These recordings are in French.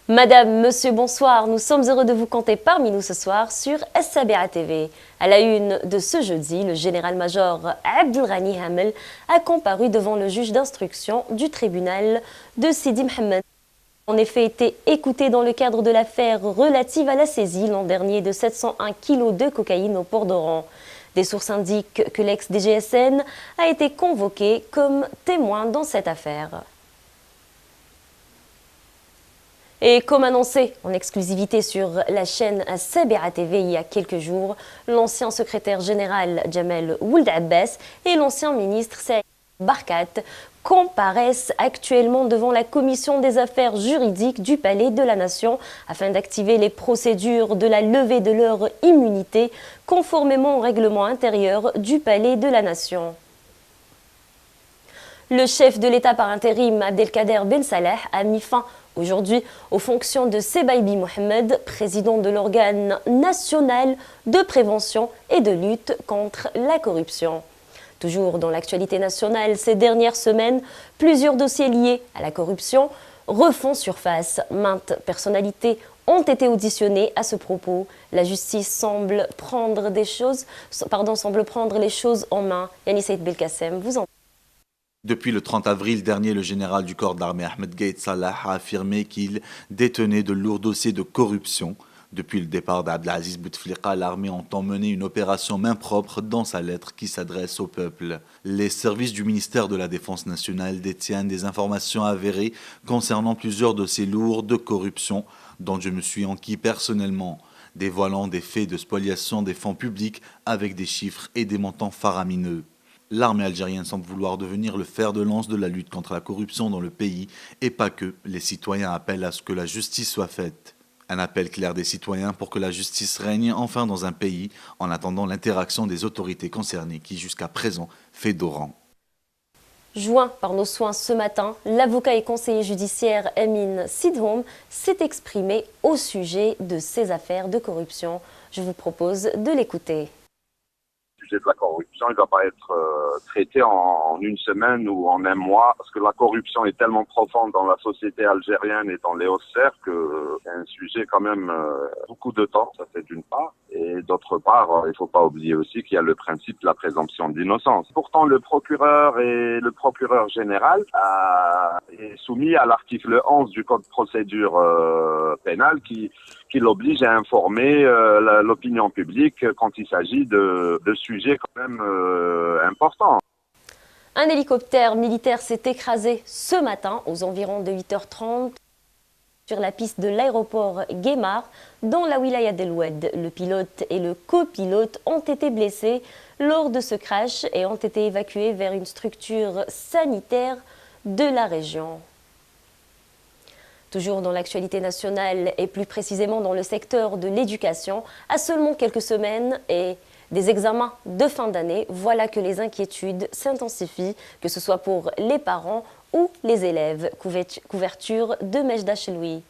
Madame, monsieur, bonsoir. Nous sommes heureux de vous compter parmi nous ce soir sur As-Sabia TV. À la une de ce jeudi, le général-major Abdelghani Hamel a comparu devant le juge d'instruction du tribunal de Sidi Mohamed. En effet, été écouté dans le cadre de l'affaire relative à la saisie l'an dernier de 701 kg de cocaïne au port d'Oran. Des sources indiquent que l'ex-DGSN a été convoqué comme témoin dans cette affaire. Et comme annoncé en exclusivité sur la chaîne As-Sabia TV il y a quelques jours, l'ancien secrétaire général Jamel Ould Abbas et l'ancien ministre Saïd Barkat comparaissent actuellement devant la commission des affaires juridiques du Palais de la Nation afin d'activer les procédures de la levée de leur immunité conformément au règlement intérieur du Palais de la Nation. Le chef de l'État par intérim Abdelkader Ben Salah a mis fin aujourd'hui aux fonctions de Sebaibi Mohamed, président de l'organe national de prévention et de lutte contre la corruption. Toujours dans l'actualité nationale, ces dernières semaines, plusieurs dossiers liés à la corruption refont surface. Maintes personnalités ont été auditionnées à ce propos. La justice semble prendre les choses en main. Yannis Saïd Belkacem, vous en... Depuis le 30 avril dernier, le général du corps d'armée Ahmed Gaïd Salah a affirmé qu'il détenait de lourds dossiers de corruption. Depuis le départ d'Abdelaziz Bouteflika, l'armée entend mener une opération main propre dans sa lettre qui s'adresse au peuple. Les services du ministère de la Défense nationale détiennent des informations avérées concernant plusieurs dossiers lourds de corruption dont je me suis enquis personnellement, dévoilant des faits de spoliation des fonds publics avec des chiffres et des montants faramineux. L'armée algérienne semble vouloir devenir le fer de lance de la lutte contre la corruption dans le pays et pas que. Les citoyens appellent à ce que la justice soit faite. Un appel clair des citoyens pour que la justice règne enfin dans un pays en attendant l'interaction des autorités concernées qui jusqu'à présent fait d'orant. Joint par nos soins ce matin, l'avocat et conseiller judiciaire Amin Sidhoum s'est exprimé au sujet de ces affaires de corruption. Je vous propose de l'écouter. De la corruption, il ne va pas être traité en une semaine ou en un mois, parce que la corruption est tellement profonde dans la société algérienne et dans les Hautes-Serres que c'est un sujet quand même beaucoup de temps, ça fait d'une part. Et d'autre part, il ne faut pas oublier aussi qu'il y a le principe de la présomption d'innocence. Pourtant, le procureur et le procureur général est soumis à l'article 11 du Code de procédure pénale qui l'oblige à informer l'opinion publique quand il s'agit de sujets quand même importants. Un hélicoptère militaire s'est écrasé ce matin aux environs de 8h30 sur la piste de l'aéroport Guémar dans la wilaya d'El Oued. Le pilote et le copilote ont été blessés lors de ce crash et ont été évacués vers une structure sanitaire de la région. Toujours dans l'actualité nationale et plus précisément dans le secteur de l'éducation, à seulement quelques semaines et des examens de fin d'année, voilà que les inquiétudes s'intensifient, que ce soit pour les parents ou les élèves. Couverture de Mejda Cheloui.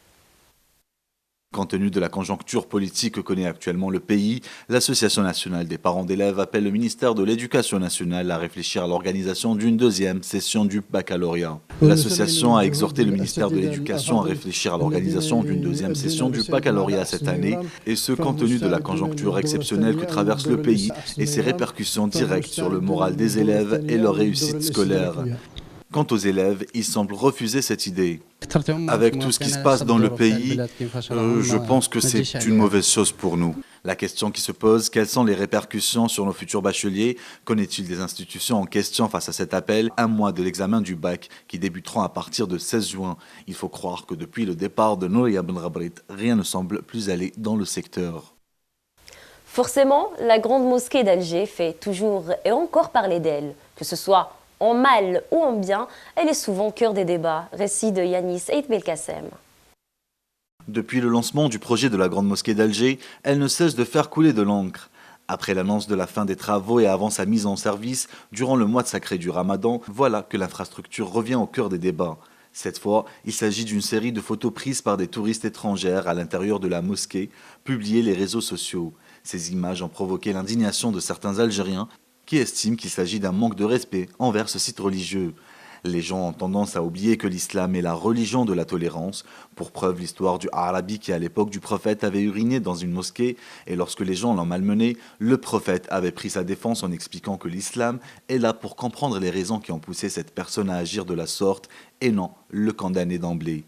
Compte tenu de la conjoncture politique que connaît actuellement le pays, l'Association nationale des parents d'élèves appelle le ministère de l'Éducation nationale à réfléchir à l'organisation d'une deuxième session du baccalauréat. L'association a exhorté le ministère de l'Éducation à réfléchir à l'organisation d'une deuxième session du baccalauréat cette année, et ce compte tenu de la conjoncture exceptionnelle que traverse le pays et ses répercussions directes sur le moral des élèves et leur réussite scolaire. Quant aux élèves, ils semblent refuser cette idée. Avec tout ce qui se passe dans le pays, je pense que c'est une mauvaise chose pour nous. La question qui se pose, quelles sont les répercussions sur nos futurs bacheliers? Qu'en est-il des institutions en question face à cet appel, un mois de l'examen du bac, qui débuteront à partir de 16 juin? Il faut croire que depuis le départ de Nouria Ben Rabrit, rien ne semble plus aller dans le secteur. Forcément, la grande mosquée d'Alger fait toujours et encore parler d'elle, que ce soit en mal ou en bien, elle est souvent au cœur des débats. Récit de Yannis Saïd Belkacem. Depuis le lancement du projet de la Grande Mosquée d'Alger, elle ne cesse de faire couler de l'encre. Après l'annonce de la fin des travaux et avant sa mise en service, durant le mois de sacré du Ramadan, voilà que l'infrastructure revient au cœur des débats. Cette fois, il s'agit d'une série de photos prises par des touristes étrangères à l'intérieur de la mosquée, publiées les réseaux sociaux. Ces images ont provoqué l'indignation de certains Algériens qui estiment qu'il s'agit d'un manque de respect envers ce site religieux. Les gens ont tendance à oublier que l'islam est la religion de la tolérance. Pour preuve, l'histoire du Arabi qui à l'époque du prophète avait uriné dans une mosquée et lorsque les gens l'ont malmené, le prophète avait pris sa défense en expliquant que l'islam est là pour comprendre les raisons qui ont poussé cette personne à agir de la sorte et non le condamner d'emblée.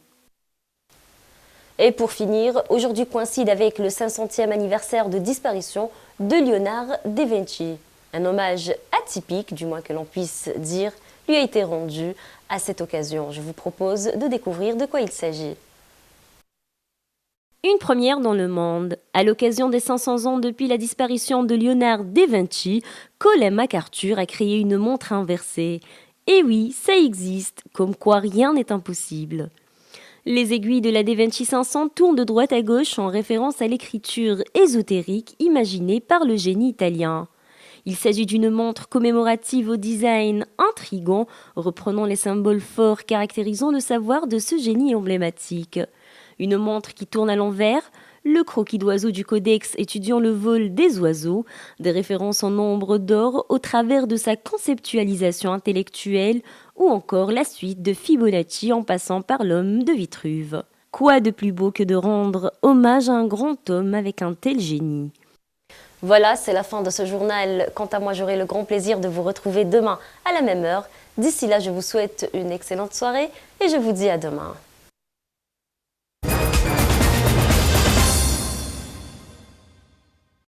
Et pour finir, aujourd'hui coïncide avec le 500e anniversaire de disparition de Leonardo da Vinci. Un hommage atypique, du moins que l'on puisse dire, lui a été rendu à cette occasion. Je vous propose de découvrir de quoi il s'agit. Une première dans le monde. À l'occasion des 500 ans depuis la disparition de Leonardo da Vinci, Colin MacArthur a créé une montre inversée. Et oui, ça existe, comme quoi rien n'est impossible. Les aiguilles de la Da Vinci 500 tournent de droite à gauche en référence à l'écriture ésotérique imaginée par le génie italien. Il s'agit d'une montre commémorative au design intrigant, reprenant les symboles forts caractérisant le savoir de ce génie emblématique. Une montre qui tourne à l'envers, le croquis d'oiseau du codex étudiant le vol des oiseaux, des références en nombre d'or au travers de sa conceptualisation intellectuelle, ou encore la suite de Fibonacci en passant par l'homme de Vitruve. Quoi de plus beau que de rendre hommage à un grand homme avec un tel génie ? Voilà, c'est la fin de ce journal. Quant à moi, j'aurai le grand plaisir de vous retrouver demain à la même heure. D'ici là, je vous souhaite une excellente soirée et je vous dis à demain.